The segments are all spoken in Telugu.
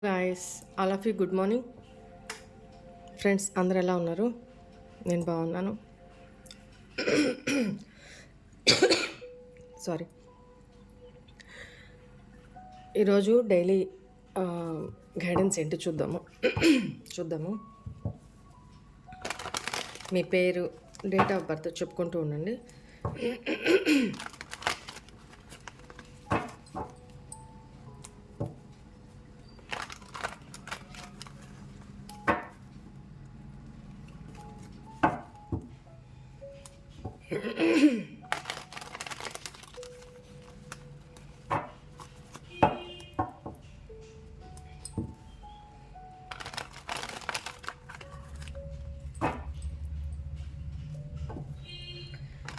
Guys all of you good morning friends. అందరు ఎలా ఉన్నారు? నేను బాగున్నాను. సారీ. ఈరోజు డైలీ గైడెన్స్ ఏంటి చూద్దాము. మీ పేరు, డేట్ ఆఫ్ బర్త్ చెప్పుకుంటూ ఉండండి.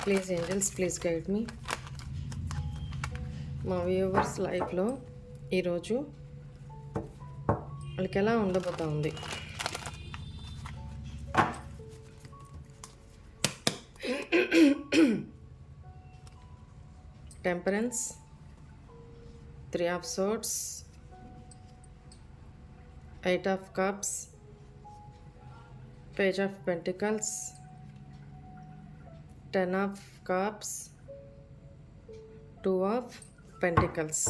ప్లీజ్ ఏంజల్స్, ప్లీజ్ గైడ్ మీ. మా వ్యూవర్స్ లైఫ్లో ఈరోజు వాళ్ళకి ఎలా ఉండబోతా ఉంది? Temperance, 3 of swords, 8 of cups, page of pentacles, 10 of cups, 2 of pentacles.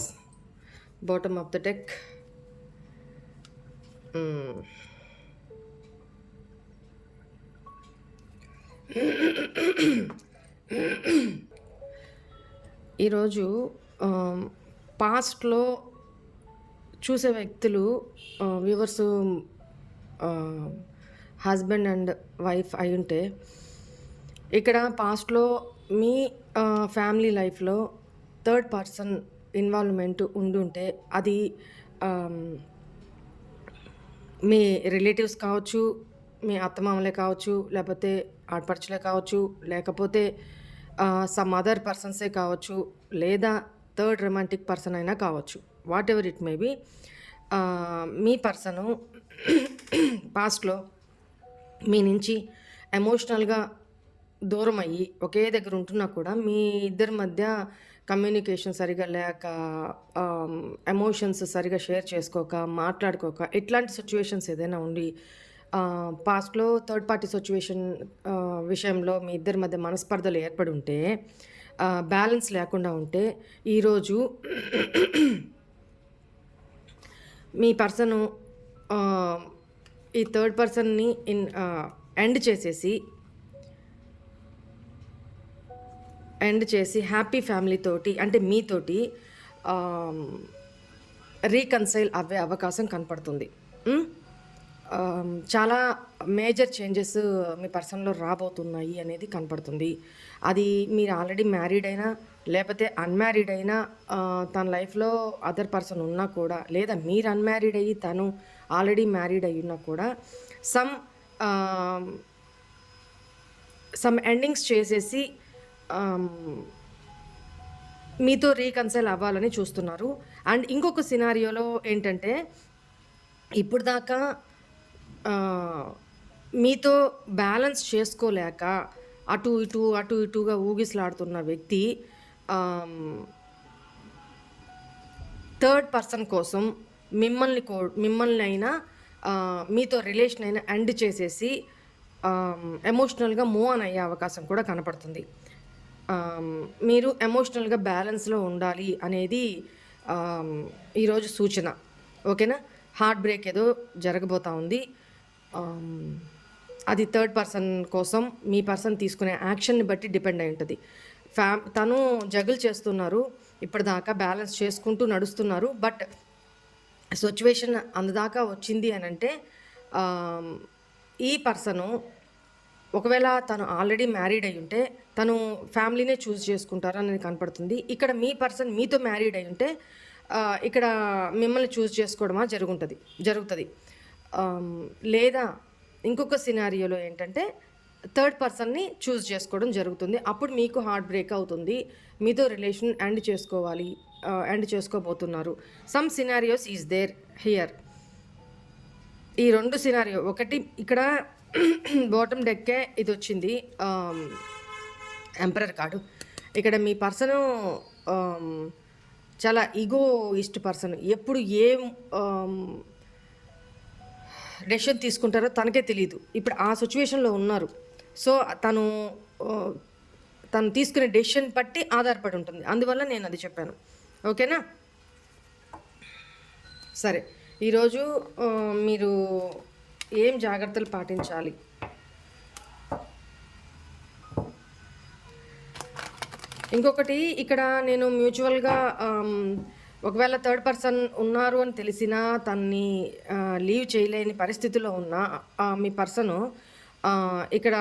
Bottom of the deck, ఈరోజు పాస్ట్లో చూసే వ్యక్తులు వ్యూవర్స్ హస్బెండ్ అండ్ వైఫ్ అయి ఉంటే, ఇక్కడ పాస్ట్లో మీ ఫ్యామిలీ లైఫ్లో థర్డ్ పర్సన్ ఇన్వాల్వ్మెంట్ ఉండుంటే అది మీ రిలేటివ్స్ కావచ్చు, మీ అత్తమామలే కావచ్చు, లేకపోతే ఆడపడుచులే కావచ్చు, లేకపోతే సమ్ అదర్ పర్సన్సే కావచ్చు, లేదా థర్డ్ రొమాంటిక్ పర్సన్ అయినా కావచ్చు. What ever it may be, me person పాస్ట్లో మీ నుంచి ఎమోషనల్గా దూరం అయ్యి ఒకే దగ్గర ఉంటున్నా కూడా మీ ఇద్దరి మధ్య కమ్యూనికేషన్ సరిగా లేక, ఎమోషన్స్ సరిగా షేర్ చేసుకోక, మాట్లాడుకోక, ఇట్లాంటి సిచ్యువేషన్స్ ఏదైనా ఉండి పాస్ట్లో థర్డ్ పార్టీ సిచ్యువేషన్ విషయంలో మీ ఇద్దరి మధ్య మనస్పర్ధలు ఏర్పడి ఉంటే, బ్యాలెన్స్ లేకుండా ఉంటే, ఈరోజు మీ పర్సను ఈ థర్డ్ పర్సన్ని ఎండ్ చేసి హ్యాపీ ఫ్యామిలీతోటి, అంటే మీతోటి రీకన్సైల్ అవ్వే అవకాశం కనపడుతుంది. చాలా మేజర్ చేంజెస్ మీ పర్సన్లో రాబోతున్నాయి అనేది కనపడుతుంది. అది మీరు ఆల్రెడీ మ్యారీడ్ అయినా, లేకపోతే అన్మ్యారీడ్ అయినా, తన లైఫ్లో అదర్ పర్సన్ ఉన్నా కూడా, లేదా మీరు అన్మ్యారీడ్ అయ్యి తను ఆల్రెడీ మ్యారీడ్ అయ్యి ఉన్నా కూడా, సమ్ ఎండింగ్స్ చేసేసి మీతో రీకన్సైల్ అవ్వాలని చూస్తున్నారు. అండ్ ఇంకొక సినారియోలో ఏంటంటే, ఇప్పుడు దాకా మీతో బ్యాలెన్స్ చేసుకోలేక అటు ఇటుగా ఊగిసలాడుతున్న వ్యక్తి థర్డ్ పర్సన్ కోసం మిమ్మల్ని అయినా, మీతో రిలేషన్ అయినా ఎండ్ చేసేసి ఎమోషనల్గా మూవ్ ఆన్ అయ్యే అవకాశం కూడా కనపడుతుంది. మీరు ఎమోషనల్గా బ్యాలెన్స్లో ఉండాలి అనేది ఈరోజు సూచన. ఓకేనా? హార్ట్ బ్రేక్ ఏదో జరగబోతూ ఉంది. అది థర్డ్ పర్సన్ కోసం మీ పర్సన్ తీసుకునే యాక్షన్ని బట్టి డిపెండ్ అయి ఉంటుంది. తను జగుల్ చేస్తున్నారు, ఇప్పటిదాకా బ్యాలెన్స్ చేసుకుంటూ నడుస్తున్నారు. బట్ సిచ్యువేషన్ అందుదాకా వచ్చింది అని అంటే, ఈ పర్సను ఒకవేళ తను ఆల్రెడీ మ్యారీడ్ అయి ఉంటే తను ఫ్యామిలీనే చూస్ చేసుకుంటారు అనేది కనపడుతుంది. ఇక్కడ మీ పర్సన్ మీతో మ్యారీడ్ అయి ఉంటే ఇక్కడ మిమ్మల్ని చూస్ చేసుకోవడమా జరుగుతుంది. లేదా ఇంకొక సినారియోలో ఏంటంటే థర్డ్ పర్సన్ని చూస్ చేసుకోవడం జరుగుతుంది. అప్పుడు మీకు హార్ట్ బ్రేక్ అవుతుంది. మీతో రిలేషన్ ఎండ్ చేసుకోబోతున్నారు. Some scenarios is there here. ఈ రెండు సినారియో, ఒకటి ఇక్కడ బాటమ్ డెక్కే ఇది వచ్చింది, ఎంపరర్ కార్డు. ఇక్కడ మీ పర్సను చాలా ఈగోయిస్ట్ పర్సన్. ఎప్పుడు ఏం డెసిషన్ తీసుకుంటారో తనకే తెలియదు. ఇప్పుడు ఆ సిచ్యువేషన్లో ఉన్నారు. సో తను తను తీసుకునే డెసిషన్ బట్టి ఆధారపడి ఉంటుంది. అందువల్ల నేను అది చెప్పాను. ఓకేనా? సరే, ఈరోజు మీరు ఏం జాగ్రత్తలు పాటించాలి? ఇంకొకటి, ఇక్కడ నేను మ్యూచువల్గా ఒకవేళ థర్డ్ పర్సన్ ఉన్నారు అని తెలిసినా తన్ని లీవ్ చేయలేని పరిస్థితిలో ఉన్న మీ పర్సను ఇక్కడ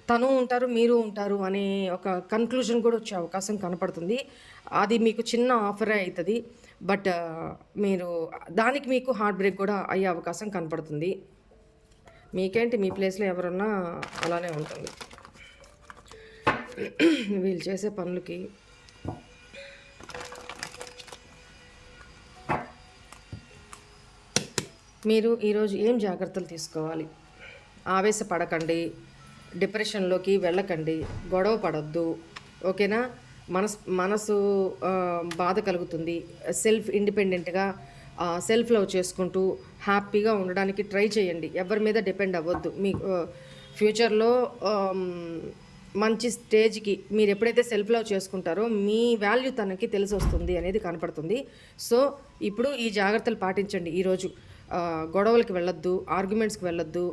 తను ఉంటారు, మీరు ఉంటారు అనే ఒక కన్క్లూజన్ కూడా వచ్చే అవకాశం కనపడుతుంది. అది మీకు చిన్న ఆఫరే అవుతుంది, బట్ మీరు దానికి మీకు హార్ట్ బ్రేక్ కూడా అయ్యే అవకాశం కనపడుతుంది. మీకేంటి, మీ ప్లేస్లో ఎవరున్నా అలానే ఉంటుంది వీళ్ళు చేసే పనులకి. మీరు ఈరోజు ఏం జాగ్రత్తలు తీసుకోవాలి? ఆవేశపడకండి, డిప్రెషన్లోకి వెళ్ళకండి, గొడవ పడొద్దు. ఓకేనా? మనసు బాధ కలుగుతుంది. సెల్ఫ్ ఇండిపెండెంట్గా సెల్ఫ్ లవ్ చేసుకుంటూ హ్యాపీగా ఉండడానికి ట్రై చేయండి. ఎవరి మీద డిపెండ్ అవ్వద్దు. మీ ఫ్యూచర్లో మంచి స్టేజ్కి మీరు ఎప్పుడైతే సెల్ఫ్ లవ్ చేసుకుంటారో మీ వాల్యూ తనకి తెలిసి వస్తుంది అనేది కనపడుతుంది. సో ఇప్పుడు ఈ జాగ్రత్తలు పాటించండి. ఈరోజు గొడవలకి వెళ్ళొద్దు, ఆర్గ్యుమెంట్స్కి వెళ్ళొద్దు,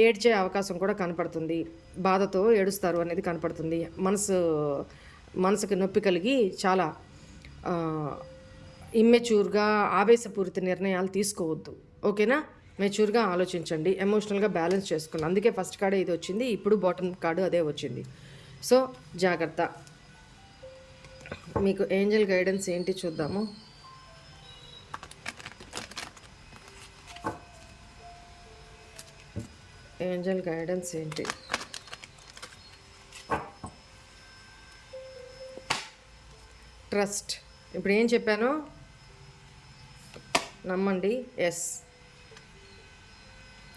ఏడ్చే అవకాశం కూడా కనపడుతుంది, బాధతో ఏడుస్తారు అనేది కనపడుతుంది. మనసుకి నొప్పి కలిగి చాలా ఇమ్మెచ్యూర్గా ఆవేశపూరిత నిర్ణయాలు తీసుకోవద్దు. ఓకేనా? మెచ్యూర్గా ఆలోచించండి, ఎమోషనల్గా బ్యాలెన్స్ చేసుకోండి. అందుకే ఫస్ట్ కార్డే ఇది వచ్చింది, ఇప్పుడు బాటమ్ కార్డు అదే వచ్చింది. సో జాగ్రత్త. మీకు ఏంజల్ గైడెన్స్ ఏంటి చూద్దాము. ఏంజల్ గైడెన్స్ ఏంటి? ట్రస్ట్. ఇప్పుడు ఏం చెప్పానో నమ్మండి. ఎస్,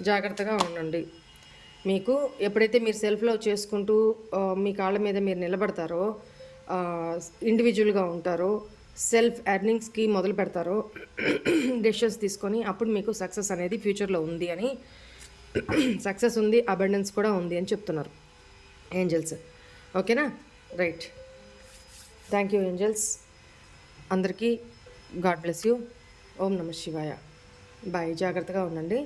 జాగ్రత్తగా ఉండండి. మీకు ఎప్పుడైతే మీరు సెల్ఫ్ లవ్ చేసుకుంటూ మీ కాళ్ళ మీద మీరు నిలబడతారో, ఇండివిజువల్గా ఉంటారో, సెల్ఫ్ ఎర్నింగ్స్కి మొదలు పెడతారో డెసిషన్స్ తీసుకొని, అప్పుడు మీకు సక్సెస్ అనేది ఫ్యూచర్లో ఉంది అని, సక్సెస్ ఉంది, అబండెన్స్ కూడా ఉంది అని చెప్తున్నారు ఏంజల్స్. ఓకేనా? రైట్. Thank you angels. అందరికీ గాడ్ బ్లెస్ యూ. ఓం నమః శివాయ. బాయ్. జాగ్రత్తగా ఉండండి.